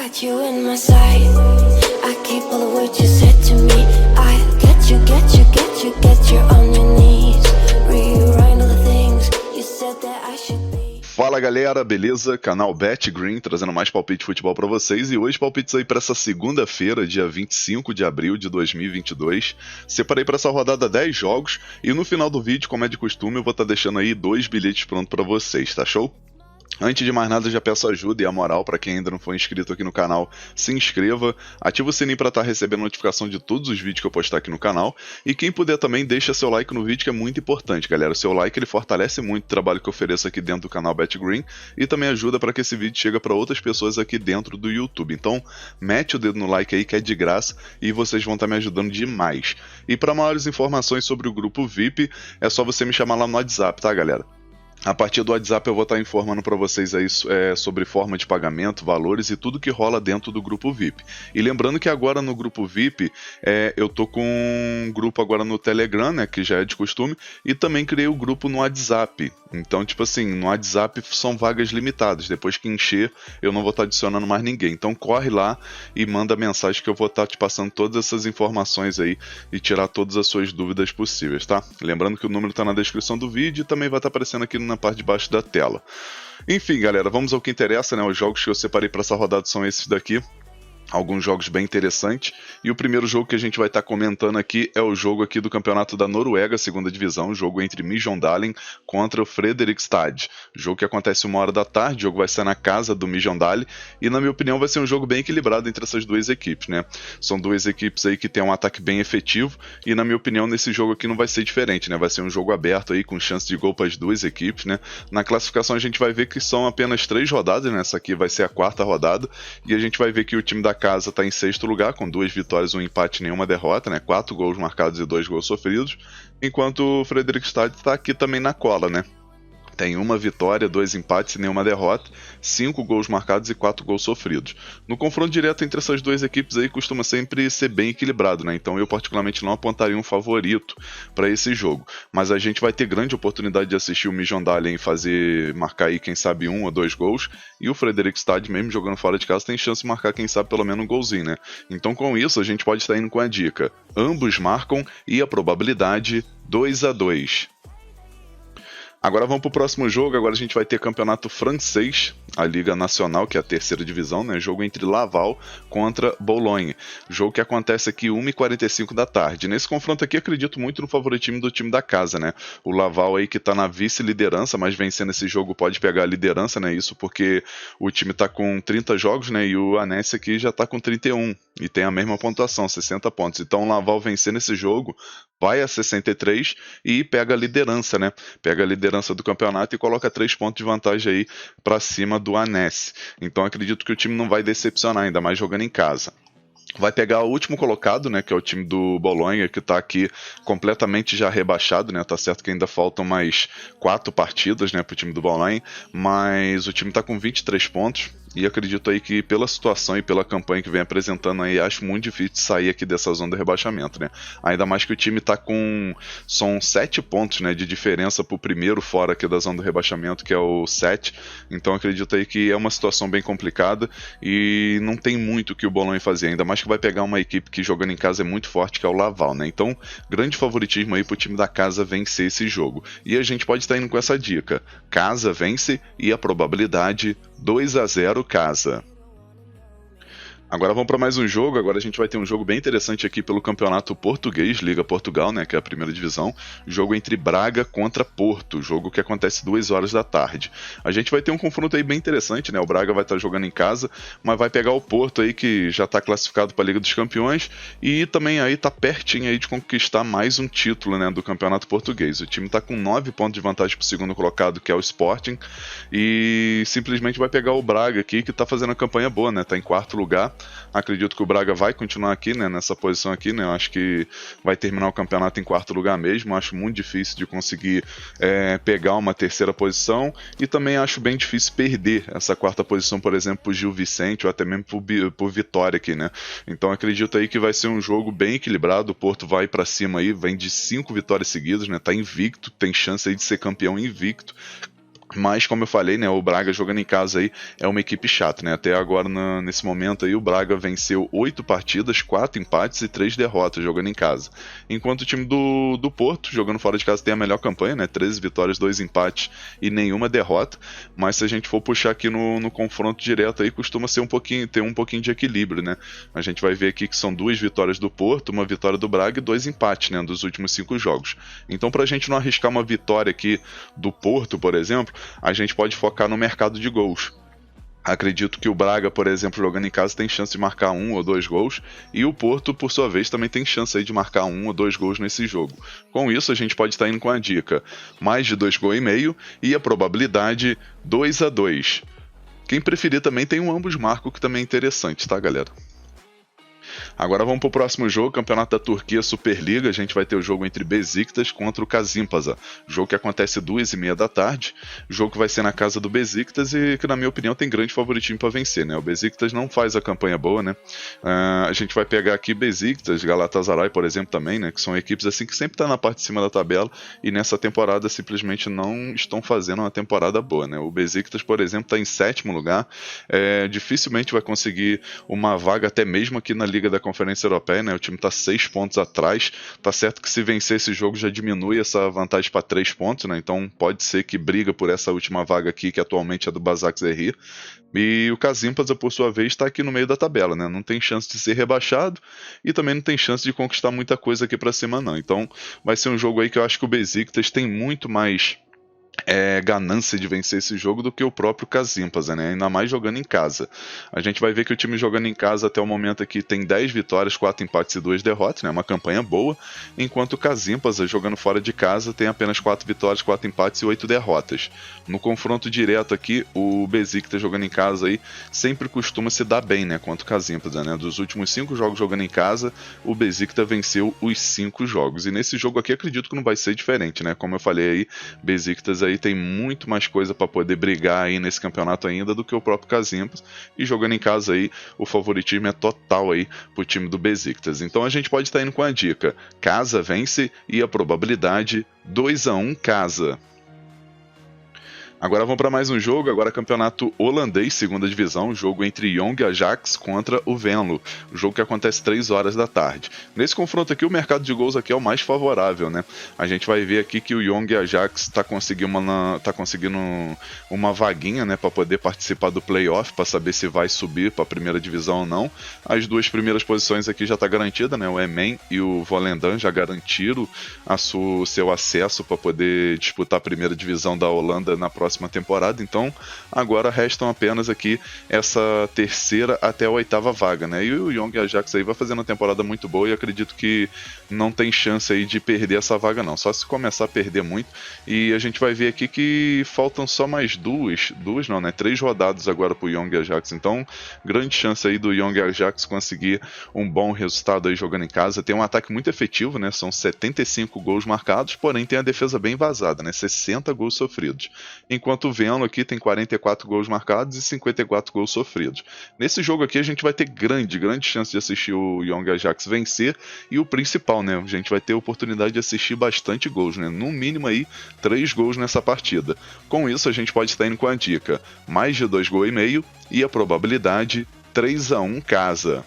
got you in my sight. I keep all the words you said to me. I get you on your knees. Rewrite all the things you said that I should be. Fala galera, beleza? Canal Bet Green trazendo mais palpite de futebol pra vocês e hoje palpites aí pra essa segunda-feira, dia 25 de abril de 2022. Separei pra essa rodada 10 jogos e no final do vídeo, como é de costume, eu vou estar deixando aí 2 bilhetes prontos pra vocês, tá show? Antes de mais nada, eu já peço ajuda e a moral para quem ainda não foi inscrito aqui no canal, se inscreva, ativa o sininho para estar recebendo notificação de todos os vídeos que eu postar aqui no canal e quem puder também deixa seu like no vídeo que é muito importante, galera. O seu like ele fortalece muito o trabalho que eu ofereço aqui dentro do canal Bet Green e também ajuda para que esse vídeo chegue para outras pessoas aqui dentro do YouTube. Então, mete o dedo no like aí que é de graça e vocês vão estar me ajudando demais. E para maiores informações sobre o grupo VIP, é só você me chamar lá no WhatsApp, tá, galera? A partir do WhatsApp eu vou estar informando para vocês aí sobre forma de pagamento, valores e tudo que rola dentro do grupo VIP. E lembrando que agora no grupo VIP eu tô com um grupo agora no Telegram, né, que já é de costume, e também criei o grupo no WhatsApp. Então, tipo assim, no WhatsApp são vagas limitadas. Depois que encher, eu não vou estar adicionando mais ninguém. Então corre lá e manda mensagem que eu vou estar te passando todas essas informações aí e tirar todas as suas dúvidas possíveis, tá? Lembrando que o número está na descrição do vídeo e também vai estar aparecendo aqui na parte de baixo da tela. Enfim, galera, vamos ao que interessa, né? Os jogos que eu separei para essa rodada são esses daqui. Alguns jogos bem interessantes, e o primeiro jogo que a gente vai estar comentando aqui é o jogo aqui do campeonato da Noruega, segunda divisão, o jogo entre Midtjylland contra o Fredrikstad, jogo que acontece 1h da tarde, o jogo vai ser na casa do Midtjylland, e na minha opinião vai ser um jogo bem equilibrado entre essas duas equipes, né? São duas equipes aí que tem um ataque bem efetivo, e na minha opinião nesse jogo aqui não vai ser diferente, né? Vai ser um jogo aberto aí, com chance de gol para as duas equipes, né? Na classificação a gente vai ver que são apenas 3 rodadas, né? Essa aqui vai ser a 4ª rodada, e a gente vai ver que o time da casa está em 6º lugar, com 2 vitórias, 1 empate e nenhuma derrota, né? 4 gols marcados e 2 gols sofridos, enquanto o Fredrikstad está aqui também na cola, né? Tem 1 vitória, 2 empates e nenhuma derrota, 5 gols marcados e 4 gols sofridos. No confronto direto entre essas duas equipes aí costuma sempre ser bem equilibrado, né? Então eu particularmente não apontaria um favorito para esse jogo. Mas a gente vai ter grande oportunidade de assistir o Midtjylland marcar aí quem sabe 1 ou 2 gols. E o Fredrikstad, mesmo jogando fora de casa, tem chance de marcar quem sabe pelo menos um golzinho, né? Então com isso a gente pode estar indo com a dica: ambos marcam e a probabilidade 2-2. Agora vamos para o próximo jogo. Agora a gente vai ter campeonato francês, a Liga Nacional, que é a 3ª divisão, né? Jogo entre Laval contra Boulogne. Jogo que acontece aqui 1h45 da tarde. Nesse confronto aqui acredito muito no favoritismo do time da casa, né? O Laval aí que está na vice-liderança, mas vencendo esse jogo pode pegar a liderança, né? Isso porque o time está com 30 jogos, né? E o Annecy aqui já está com 31 e tem a mesma pontuação, 60 pontos. Então o Laval vencendo esse jogo vai a 63 e pega a liderança, né? Pega a liderança do campeonato e coloca 3 pontos de vantagem aí para cima do Annecy. Então acredito que o time não vai decepcionar, ainda mais jogando em casa. Vai pegar o último colocado, né, que é o time do Bolonha, que está aqui completamente já rebaixado, né? Tá certo que ainda faltam mais 4 partidas, né, para o time do Bolonha, mas o time está com 23 pontos. E acredito aí que pela situação e pela campanha que vem apresentando aí, acho muito difícil sair aqui dessa zona de rebaixamento, né? Ainda mais que o time tá com... São 7 pontos, né, de diferença pro primeiro fora aqui da zona do rebaixamento, que é o 7. Então acredito aí que é uma situação bem complicada e não tem muito o que o Bolonha fazer. Ainda mais que vai pegar uma equipe que jogando em casa é muito forte, que é o Laval, né? Então, grande favoritismo aí pro time da casa vencer esse jogo. E a gente pode estar indo com essa dica: casa vence e a probabilidade 2-0 casa. Agora vamos para mais um jogo. Agora a gente vai ter um jogo bem interessante aqui pelo campeonato português, Liga Portugal, né, que é a 1ª divisão. Jogo entre Braga contra Porto, jogo que acontece 2h da tarde. A gente vai ter um confronto aí bem interessante, né? O Braga vai estar jogando em casa, mas vai pegar o Porto aí que já está classificado para a Liga dos Campeões e também aí tá pertinho aí de conquistar mais um título, né, do campeonato português. O time está com 9 pontos de vantagem para o segundo colocado, que é o Sporting, e simplesmente vai pegar o Braga aqui, que está fazendo a campanha boa, né? Tá em 4º lugar. Acredito que o Braga vai continuar aqui, né, nessa posição aqui, né? Eu acho que vai terminar o campeonato em 4º lugar mesmo. Acho muito difícil de conseguir pegar uma 3ª posição e também acho bem difícil perder essa 4ª posição, por exemplo, pro Gil Vicente ou até mesmo por Vitória aqui, né? Então acredito aí que vai ser um jogo bem equilibrado. O Porto vai para cima aí, vem de 5 vitórias seguidas, né? Tá invicto, tem chance aí de ser campeão invicto. Mas, como eu falei, né, o Braga jogando em casa aí é uma equipe chata, né? Até agora, nesse momento aí, o Braga venceu 8 partidas, 4 empates e 3 derrotas jogando em casa. Enquanto o time do Porto, jogando fora de casa, tem a melhor campanha, né? 13 vitórias, 2 empates e nenhuma derrota. Mas se a gente for puxar aqui no confronto direto aí, costuma ser ter um pouquinho de equilíbrio, né? A gente vai ver aqui que são 2 vitórias do Porto, uma vitória do Braga e 2 empates, né? Dos últimos 5 jogos. Então, pra gente não arriscar uma vitória aqui do Porto, por exemplo, a gente pode focar no mercado de gols. Acredito que o Braga, por exemplo, jogando em casa, tem chance de marcar 1 ou 2 gols, e o Porto, por sua vez, também tem chance aí de marcar 1 ou 2 gols nesse jogo. Com isso, a gente pode estar indo com a dica mais de 2,5 gols e a probabilidade 2-2. Quem preferir também tem um ambos marcam, que também é interessante, tá, galera? Agora vamos para o próximo jogo, Campeonato da Turquia Superliga. A gente vai ter o jogo entre Besiktas contra o Kasimpasa. Jogo que acontece 2h30 da tarde. Jogo que vai ser na casa do Besiktas e que, na minha opinião, tem grande favoritismo para vencer, né? O Besiktas não faz a campanha boa, né? A gente vai pegar aqui Besiktas, Galatasaray, por exemplo, também, né? Que são equipes assim que sempre estão na parte de cima da tabela e nessa temporada simplesmente não estão fazendo uma temporada boa, né? O Besiktas, por exemplo, está em 7º lugar. Dificilmente vai conseguir uma vaga até mesmo aqui na Liga da Conferência Europeia, né? O time está 6 pontos atrás. Tá certo que se vencer esse jogo já diminui essa vantagem para 3 pontos, né? Então pode ser que briga por essa última vaga aqui, que atualmente é do Başakşehir. E o Kasimpasa, por sua vez, está aqui no meio da tabela, né? Não tem chance de ser rebaixado e também não tem chance de conquistar muita coisa aqui para cima, não. Então vai ser um jogo aí que eu acho que o Besiktas tem muito mais ganância de vencer esse jogo do que o próprio Kasimpasa, né? Ainda mais jogando em casa. A gente vai ver que o time jogando em casa até o momento aqui tem 10 vitórias, 4 empates e 2 derrotas, né? Uma campanha boa, enquanto o Kasimpasa jogando fora de casa tem apenas 4 vitórias, 4 empates e 8 derrotas. No confronto direto aqui, o Besiktas jogando em casa aí sempre costuma se dar bem, né? Contra o Kasimpasa, né? Dos últimos 5 jogos jogando em casa, o Besiktas venceu os 5 jogos. E nesse jogo aqui acredito que não vai ser diferente, né? Como eu falei aí, Besiktas aí tem muito mais coisa para poder brigar aí nesse campeonato ainda do que o próprio Kasimpasa, e jogando em casa aí o favoritismo é total aí pro time do Besiktas. Então a gente pode estar indo com a dica: casa vence e a probabilidade 2-1 casa. Agora vamos para mais um jogo, agora campeonato holandês, segunda divisão, jogo entre Jong Ajax contra o Venlo, jogo que acontece 3 horas da tarde. Nesse confronto aqui, o mercado de gols aqui é o mais favorável, né? A gente vai ver aqui que o Jong Ajax está conseguindo uma vaguinha, né, para poder participar do playoff, para saber se vai subir para a primeira divisão ou não. As 2 primeiras posições aqui já está garantida, né? O Emmen e o Volendam já garantiram seu acesso para poder disputar a primeira divisão da Holanda na próxima temporada, então agora restam apenas aqui essa terceira até a 8ª vaga, né? E o Jong Ajax aí vai fazendo uma temporada muito boa e acredito que não tem chance aí de perder essa vaga não, só se começar a perder muito. E a gente vai ver aqui que faltam só mais 3 rodadas agora pro Jong Ajax, então grande chance aí do Jong Ajax conseguir um bom resultado aí jogando em casa. Tem um ataque muito efetivo, né? São 75 gols marcados, porém tem a defesa bem vazada, né? 60 gols sofridos. Enquanto o Venlo aqui tem 44 gols marcados e 54 gols sofridos. Nesse jogo aqui a gente vai ter grande chance de assistir o Jong Ajax vencer, e o principal, né, a gente vai ter a oportunidade de assistir bastante gols, né, no mínimo aí 3 gols nessa partida. Com isso a gente pode estar indo com a dica mais de 2,5 gols e a probabilidade 3-1 casa.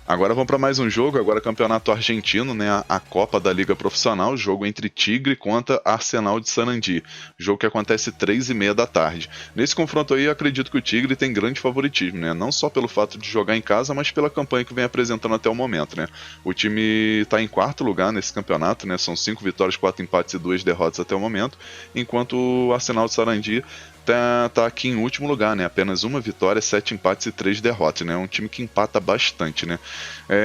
Agora vamos para mais um jogo, agora campeonato argentino, né, a Copa da Liga Profissional, jogo entre Tigre contra Arsenal de Sarandi, jogo que acontece 3h30 da tarde. Nesse confronto aí, eu acredito que o Tigre tem grande favoritismo, né, não só pelo fato de jogar em casa, mas pela campanha que vem apresentando até o momento, né. O time está em 4º lugar nesse campeonato, né, são 5 vitórias, 4 empates e 2 derrotas até o momento, enquanto o Arsenal de Sarandi tá aqui em último lugar, né? Apenas 1 vitória, 7 empates e 3 derrotas, né? É um time que empata bastante, né?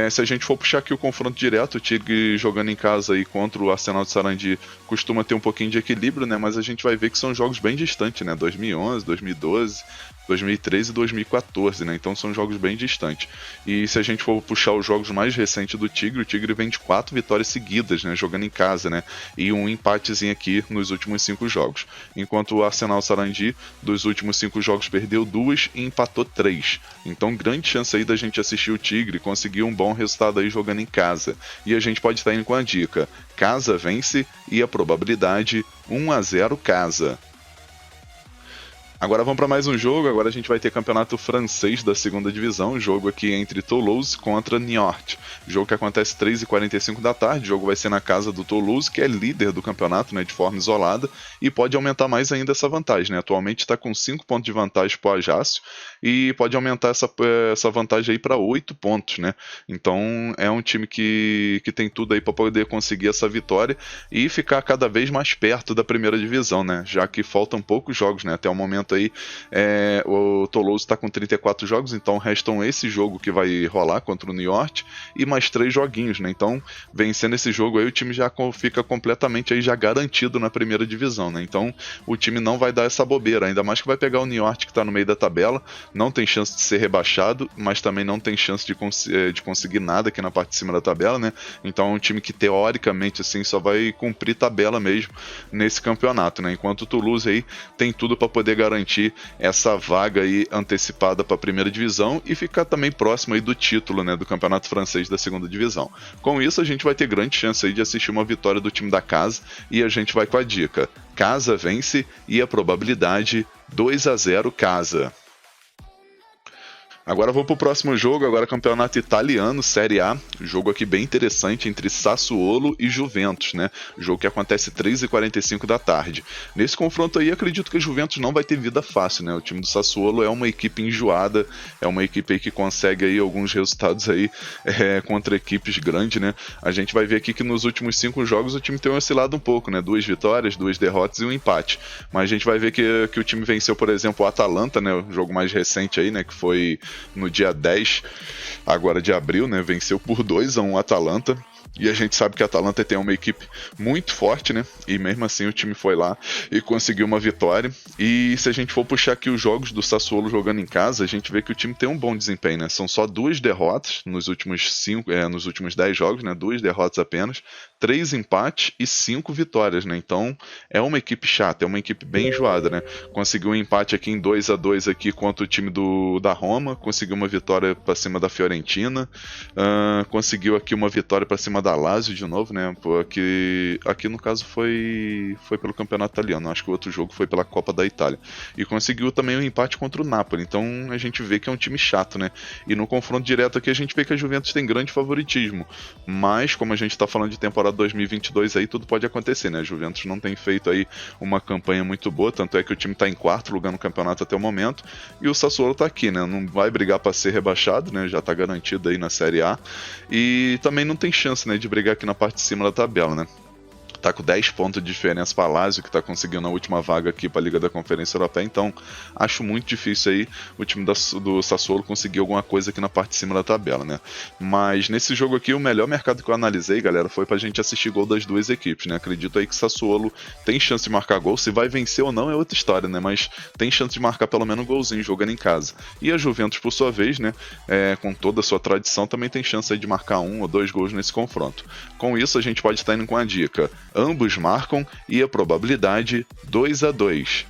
Se a gente for puxar aqui o confronto direto, o Tigre jogando em casa aí contra o Arsenal de Sarandi costuma ter um pouquinho de equilíbrio, né? Mas a gente vai ver que são jogos bem distantes, né? 2011, 2012... 2013 e 2014, né? Então são jogos bem distantes. E se a gente for puxar os jogos mais recentes do Tigre, o Tigre vem de 4 vitórias seguidas, né? Jogando em casa, né? E um empatezinho aqui nos últimos 5 jogos. Enquanto o Arsenal Sarandi, dos últimos 5 jogos, perdeu 2 e empatou 3. Então grande chance aí da gente assistir o Tigre e conseguir um bom resultado aí jogando em casa. E a gente pode estar indo com a dica: casa vence e a probabilidade 1-0 casa. Agora vamos para mais um jogo, agora a gente vai ter campeonato francês da segunda divisão, jogo aqui entre Toulouse contra Niort. Jogo que acontece 3h45 da tarde, o jogo vai ser na casa do Toulouse, que é líder do campeonato, né, de forma isolada, e pode aumentar mais ainda essa vantagem, né? Atualmente está com 5 pontos de vantagem para o Ajaccio, e pode aumentar essa vantagem aí para 8 pontos, né? Então é um time que tem tudo aí para poder conseguir essa vitória e ficar cada vez mais perto da primeira divisão, né? Já que faltam poucos jogos, né? Até o momento aí o Toulouse está com 34 jogos, então restam esse jogo que vai rolar contra o Niort e mais 3 joguinhos, né? Então, vencendo esse jogo aí, o time já fica completamente aí já garantido na primeira divisão, né? Então, o time não vai dar essa bobeira, ainda mais que vai pegar o Niort que está no meio da tabela, não tem chance de ser rebaixado, mas também não tem chance de conseguir nada aqui na parte de cima da tabela, né? Então, é um time que teoricamente assim só vai cumprir tabela mesmo nesse campeonato, né? Enquanto o Toulouse aí tem tudo para poder garantir essa vaga aí antecipada para a primeira divisão e ficar também próximo aí do título, né, do campeonato francês da segunda divisão. Com isso, a gente vai ter grande chance aí de assistir uma vitória do time da casa e a gente vai com a dica: casa vence e a probabilidade 2-0 casa. Agora vou pro próximo jogo, agora campeonato italiano, Série A, jogo aqui bem interessante entre Sassuolo e Juventus, né? Jogo que acontece 3h45 da tarde. Nesse confronto aí, acredito que a Juventus não vai ter vida fácil, né? O time do Sassuolo é uma equipe enjoada, é uma equipe aí que consegue aí alguns resultados aí contra equipes grandes, né? A gente vai ver aqui que nos últimos 5 jogos o time tem oscilado um pouco, né? 2 vitórias, 2 derrotas e um empate. Mas a gente vai ver que o time venceu, por exemplo, o Atalanta, né? O jogo mais recente aí, né? Que foi no dia 10 agora de abril, né? Venceu por 2-1 o Atalanta. E a gente sabe que a Atalanta tem uma equipe muito forte, né? E mesmo assim o time foi lá e conseguiu uma vitória. E se a gente for puxar aqui os jogos do Sassuolo jogando em casa, a gente vê que o time tem um bom desempenho, né? São só 2 derrotas nos últimos 10 jogos, né? 2 derrotas apenas, 3 empates e 5 vitórias, né? Então é uma equipe chata, é uma equipe bem enjoada, né? Conseguiu um empate aqui em 2-2 aqui contra o time da Roma, conseguiu uma vitória para cima da Fiorentina, conseguiu aqui uma vitória para cima da Lazio de novo, né? Aqui no caso foi pelo campeonato italiano, acho que o outro jogo foi pela Copa da Itália. E conseguiu também um empate contra o Napoli, então a gente vê que é um time chato, né? E no confronto direto aqui a gente vê que a Juventus tem grande favoritismo, mas como a gente tá falando de temporada 2022 aí, tudo pode acontecer, né? A Juventus não tem feito aí uma campanha muito boa, tanto é que o time tá em 4º lugar no campeonato até o momento, e o Sassuolo tá aqui, né? Não vai brigar para ser rebaixado, né? Já tá garantido aí na Série A, e também não tem chance, né, de brigar aqui na parte de cima da tabela, né? Tá com 10 pontos de diferença para Lazio, que tá conseguindo a última vaga aqui para a Liga da Conferência Europeia, então acho muito difícil aí o time do Sassuolo conseguir alguma coisa aqui na parte de cima da tabela, né? Mas nesse jogo aqui, o melhor mercado que eu analisei, galera, foi pra gente assistir gol das duas equipes, né? Acredito aí que o Sassuolo tem chance de marcar gol, se vai vencer ou não é outra história, né? Mas tem chance de marcar pelo menos um golzinho jogando em casa. E a Juventus, por sua vez, né, com toda a sua tradição, também tem chance aí de marcar 1 ou 2 gols nesse confronto. Com isso, a gente pode estar indo com a dica: ambos marcam e a probabilidade 2-2.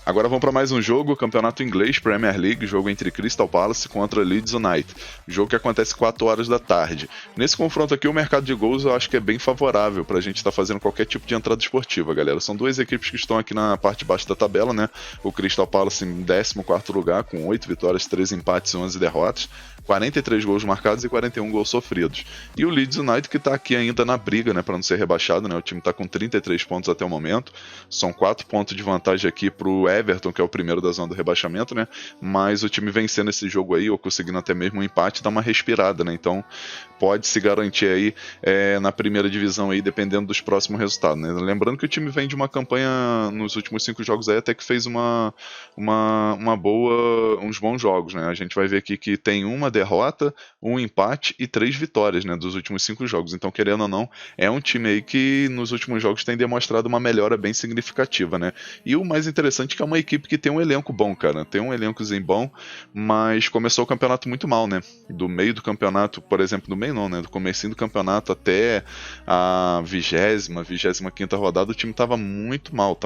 Agora vamos para mais um jogo, campeonato inglês, Premier League, jogo entre Crystal Palace contra Leeds United. Jogo que acontece 4 horas da tarde. Nesse confronto aqui, o mercado de gols eu acho que é bem favorável para a gente estar fazendo qualquer tipo de entrada esportiva, galera. São duas equipes que estão aqui na parte de baixo da tabela, né? O Crystal Palace em 14º lugar, com 8 vitórias, 3 empates e 11 derrotas. 43 gols marcados e 41 gols sofridos. E o Leeds United que está aqui ainda na briga, né, para não ser rebaixado, né? O time está com 33 pontos até o momento. São 4 pontos de vantagem aqui para o Everton, que é o primeiro da zona do rebaixamento, né? Mas o time vencendo esse jogo aí, ou conseguindo até mesmo um empate, dá uma respirada, né? Então pode se garantir aí na primeira divisão aí, dependendo dos próximos resultados, né? Lembrando que o time vem de uma campanha nos últimos 5 jogos aí, até que fez uns bons jogos, né? A gente vai ver aqui que tem uma derrota, um empate e 3 vitórias, né, dos últimos 5 jogos. Então, querendo ou não, é um time aí que nos últimos jogos tem demonstrado uma melhora bem significativa, né? E o mais interessante é que é uma equipe que tem um elenco bom, cara. Tem um elencozinho bom, mas começou o campeonato muito mal, né? Do meio do campeonato, por exemplo, do meio não, né? Do comecinho do campeonato até a 25ª rodada, o time tava muito mal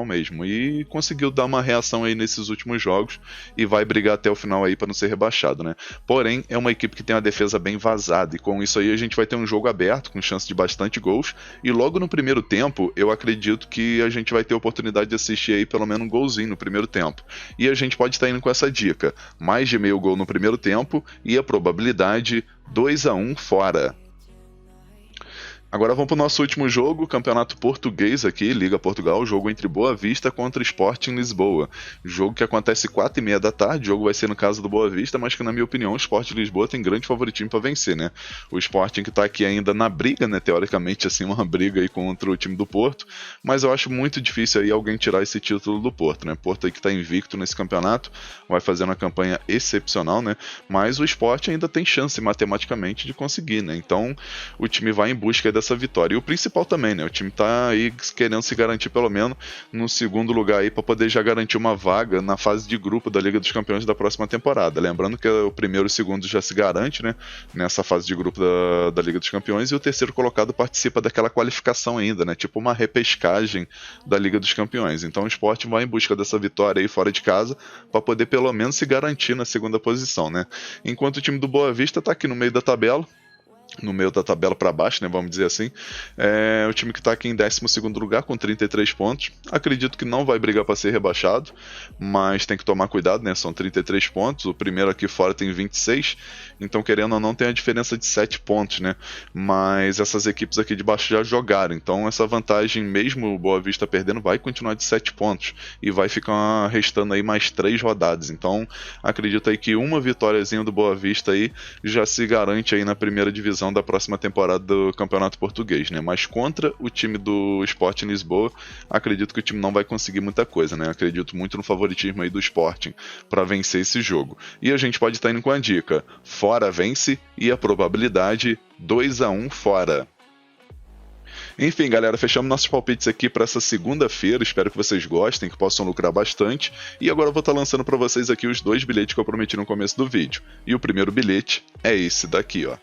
mesmo. E conseguiu dar uma reação aí nesses últimos jogos e vai brigar até o final aí para não ser rebaixado, né? porém é uma equipe que tem uma defesa bem vazada, e com isso aí a gente vai ter um jogo aberto, com chance de bastante gols, e logo no primeiro tempo eu acredito que a gente vai ter a oportunidade de assistir aí pelo menos um golzinho no primeiro tempo. E a gente pode estar indo com essa dica, mais de meio gol no primeiro tempo e a probabilidade 2-1 fora. Agora vamos para o nosso último jogo, Campeonato Português aqui, Liga Portugal, jogo entre Boa Vista contra Sporting Lisboa. Jogo que acontece 4h30 da tarde, o jogo vai ser no caso do Boa Vista, mas que na minha opinião o Sporting Lisboa tem grande favoritismo para vencer, né? O Sporting que está aqui ainda na briga, né? Teoricamente assim, uma briga aí contra o time do Porto, mas eu acho muito difícil aí alguém tirar esse título do Porto, né? Porto aí que está invicto nesse campeonato, vai fazendo uma campanha excepcional, né? Mas o Sporting ainda tem chance matematicamente de conseguir, né? Então o time vai em busca dessa vitória. E o principal também, né? O time tá aí querendo se garantir pelo menos no segundo lugar aí para poder já garantir uma vaga na fase de grupo da Liga dos Campeões da próxima temporada. Lembrando que o primeiro e o segundo já se garante, né? Nessa fase de grupo da Liga dos Campeões, e o terceiro colocado participa daquela qualificação ainda, né? Tipo uma repescagem da Liga dos Campeões. Então o Sport vai em busca dessa vitória aí fora de casa para poder pelo menos se garantir na segunda posição, né? Enquanto o time do Boa Vista tá aqui no meio da tabela, para baixo, né, vamos dizer assim. É o time que está aqui em 12º lugar com 33 pontos. Acredito que não vai brigar para ser rebaixado, mas tem que tomar cuidado, né? São 33 pontos. O primeiro aqui fora tem 26, então querendo ou não tem a diferença de 7 pontos, né? Mas essas equipes aqui de baixo já jogaram, então essa vantagem, mesmo o Boa Vista perdendo, vai continuar de 7 pontos e vai ficar restando aí mais 3 rodadas. Então acredito aí que uma vitóriazinha do Boa Vista aí já se garante aí na primeira divisão da próxima temporada do Campeonato Português, né? Mas contra o time do Sporting Lisboa, acredito que o time não vai conseguir muita coisa, né? Acredito muito no favoritismo aí do Sporting para vencer esse jogo. E a gente pode estar indo com a dica: fora vence e a probabilidade 2-1 fora. Enfim, galera, fechamos nossos palpites aqui para essa segunda-feira. Espero que vocês gostem, que possam lucrar bastante. E agora eu vou estar lançando para vocês aqui os 2 bilhetes que eu prometi no começo do vídeo. E o primeiro bilhete é esse daqui, ó.